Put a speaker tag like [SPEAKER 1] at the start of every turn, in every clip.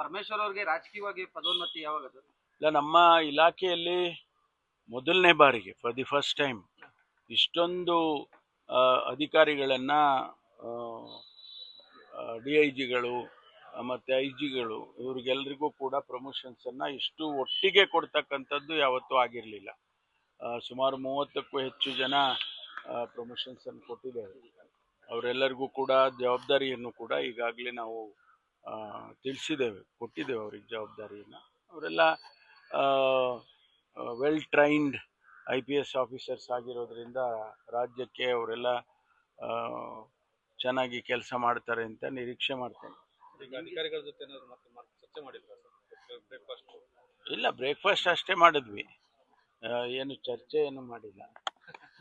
[SPEAKER 1] ಪರಮೇಶ್ವರ್ ಅವರಿಗೆ ರಾಜಕೀಯವಾಗಿ ಪದೋನ್ನತಿ ಯಾವಾಗ ಅದು?
[SPEAKER 2] ಇಲ್ಲ, ನಮ್ಮ ಇಲಾಖೆಯಲ್ಲಿ ಮೊದಲನೇ ಬಾರಿಗೆ ಫಾರ್ ದಿ ಫಸ್ಟ್ ಟೈಮ್ ಇಷ್ಟೊಂದು ಅಧಿಕಾರಿಗಳನ್ನು DIGಗಳು ಮತ್ತು IG ಗಳು ಇವ್ರಿಗೆಲ್ರಿಗೂ ಕೂಡ ಪ್ರಮೋಷನ್ಸನ್ನು ಇಷ್ಟು ಒಟ್ಟಿಗೆ ಕೊಡ್ತಕ್ಕಂಥದ್ದು ಯಾವತ್ತೂ ಆಗಿರಲಿಲ್ಲ. ಸುಮಾರು 30ಕ್ಕೂ ಹೆಚ್ಚು ಜನ ಪ್ರಮೋಷನ್ಸನ್ನು ಕೊಟ್ಟಿದ್ದೇವೆ. ಅವರೆಲ್ಲರಿಗೂ ಕೂಡ ಜವಾಬ್ದಾರಿಯನ್ನು ಕೂಡ ಈಗಾಗಲೇ ನಾವು ಕೊಟ್ಟಿದ್ದೇವೆ ಅವ್ರಿಗೆ ಜವಾಬ್ದಾರಿಯನ್ನು. ಅವರೆಲ್ಲ ವೆಲ್ ಟ್ರೈನ್ಡ್ IPS ಆಫೀಸರ್ಸ್ ಆಗಿರೋದ್ರಿಂದ ರಾಜ್ಯಕ್ಕೆ ಅವರೆಲ್ಲ ಚೆನ್ನಾಗಿ ಕೆಲಸ ಮಾಡ್ತಾರೆ ಅಂತ ನಿರೀಕ್ಷೆ ಮಾಡ್ತೇನೆ.
[SPEAKER 3] ಅಧಿಕಾರಿಗಳ ಜೊತೆ ಚರ್ಚೆ ಮಾಡಿದ್ರಾ?
[SPEAKER 2] ಇಲ್ಲ, ಬ್ರೇಕ್ಫಾಸ್ಟ್ ಅಷ್ಟೇ ಮಾಡಿದ್ವಿ, ಏನು ಚರ್ಚೆ ಏನು ಮಾಡಿಲ್ಲ.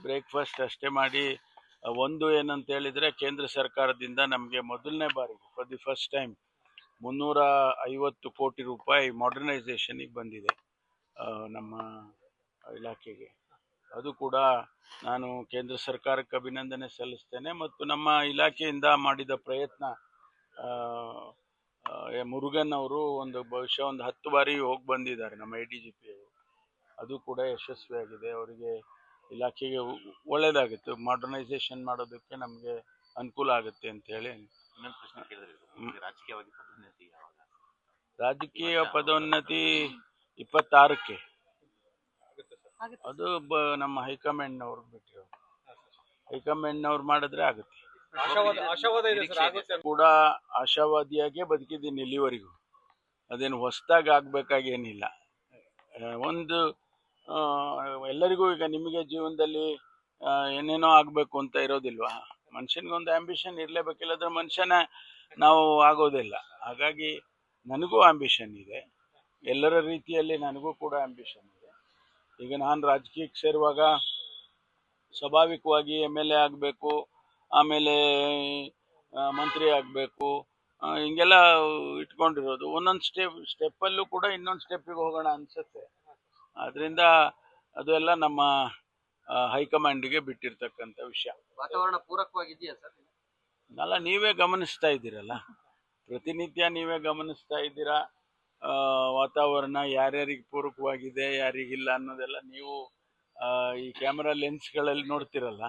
[SPEAKER 2] ಬ್ರೇಕ್ಫಾಸ್ಟ್ ಅಷ್ಟೇ ಮಾಡಿ ಒಂದು ಏನಂತ ಹೇಳಿದರೆ, ಕೇಂದ್ರ ಸರ್ಕಾರದಿಂದ ನಮಗೆ ಮೊದಲನೇ ಬಾರಿಗೆ ಫಾರ್ ದಿ ಫಸ್ಟ್ ಟೈಮ್ 350 ಕೋಟಿ ರೂಪಾಯಿ ಮಾಡರ್ನೈಸೇಷನಿಗೆ ಬಂದಿದೆ ನಮ್ಮ ಇಲಾಖೆಗೆ. ಅದು ಕೂಡ ನಾನು ಕೇಂದ್ರ ಸರ್ಕಾರಕ್ಕೆ ಅಭಿನಂದನೆ ಸಲ್ಲಿಸ್ತೇನೆ. ಮತ್ತು ನಮ್ಮ ಇಲಾಖೆಯಿಂದ ಮಾಡಿದ ಪ್ರಯತ್ನ, ಮುರುಗನ್ ಅವರು ಬಹುಶಃ ಒಂದು 10 ಬಾರಿ ಹೋಗಿ ಬಂದಿದ್ದಾರೆ ನಮ್ಮ ADGP ಅವರು. ಅದು ಕೂಡ ಯಶಸ್ವಿಯಾಗಿದೆ. ಅವರಿಗೆ ಇಲಾಖೆಗೆ ಒಳ್ಳೆಯದಾಗುತ್ತೆ, ಮಾಡರ್ನೈಸೇಷನ್ ಮಾಡೋದಕ್ಕೆ ನಮಗೆ ಅನುಕೂಲ ಆಗುತ್ತೆ ಅಂತ ಹೇಳಿ. ರಾಜಕೀಯ ಪದೋನ್ನತಿ 26ಕ್ಕೆ ಅದು ನಮ್ಮ ಹೈಕಮಾಂಡ್ನವ್ರು ಬಿಟ್ಟಿರೋ, ಹೈಕಮಾಂಡ್ನವ್ರು ಮಾಡಿದ್ರೆ ಆಗುತ್ತೆ. ಕೂಡ ಆಶಾವಾದಿಯಾಗೇ ಬದುಕಿದ್ದೀನಿ ಇಲ್ಲಿವರೆಗೂ. ಅದೇನು ಹೊಸದಾಗಿ ಆಗ್ಬೇಕಾಗೇನಿಲ್ಲ. ಒಂದು ಎಲ್ಲರಿಗೂ ಈಗ ನಿಮಗೆ ಜೀವನದಲ್ಲಿ ಏನೇನೋ ಆಗಬೇಕು ಅಂತ ಇರೋದಿಲ್ವಾ? ಮನುಷ್ಯನಿಗೊಂದು ಆಂಬಿಷನ್ ಇರಲೇಬೇಕಿಲ್ಲದ್ರೆ ಮನುಷ್ಯನ ನಾವು ಆಗೋದಿಲ್ಲ. ಹಾಗಾಗಿ ನನಗೂ ಆಂಬಿಷನ್ ಇದೆ, ಎಲ್ಲರ ರೀತಿಯಲ್ಲಿ ನನಗೂ ಕೂಡ ಆಂಬಿಷನ್ ಇದೆ. ಈಗ ನಾನು ರಾಜಕೀಯಕ್ಕೆ ಸೇರುವಾಗ ಸ್ವಾಭಾವಿಕವಾಗಿ MLA ಆಗಬೇಕು, ಆಮೇಲೆ ಮಂತ್ರಿ ಆಗಬೇಕು, ಹಿಂಗೆಲ್ಲ ಇಟ್ಕೊಂಡಿರೋದು. ಒಂದೊಂದು ಸ್ಟೆಪ್ಪಲ್ಲೂ ಕೂಡ ಇನ್ನೊಂದು ಸ್ಟೆಪ್ಪಿಗೆ ಹೋಗೋಣ ಅನಿಸುತ್ತೆ. ಆದ್ದರಿಂದ ಅದು ಎಲ್ಲ ನಮ್ಮ ಹೈಕಮಾಂಡಿಗೆ ಬಿಟ್ಟಿರ್ತಕ್ಕಂಥ ವಿಷಯ.
[SPEAKER 1] ವಾತಾವರಣ ಪೂರಕವಾಗಿದೆಯಾ ಸರ್?
[SPEAKER 2] ಅಲ್ಲ, ನೀವೇ ಗಮನಿಸ್ತಾ ಇದ್ದೀರಲ್ಲ, ಪ್ರತಿನಿತ್ಯ ನೀವೇ ಗಮನಿಸ್ತಾ ಇದ್ದೀರಾ ವಾತಾವರಣ ಯಾರ್ಯಾರಿಗೆ ಪೂರಕವಾಗಿದೆ ಯಾರಿಗಿಲ್ಲ ಅನ್ನೋದೆಲ್ಲ ನೀವು ಈ ಕ್ಯಾಮರಾ ಲೆನ್ಸ್ಗಳಲ್ಲಿ ನೋಡ್ತಿರಲ್ಲ.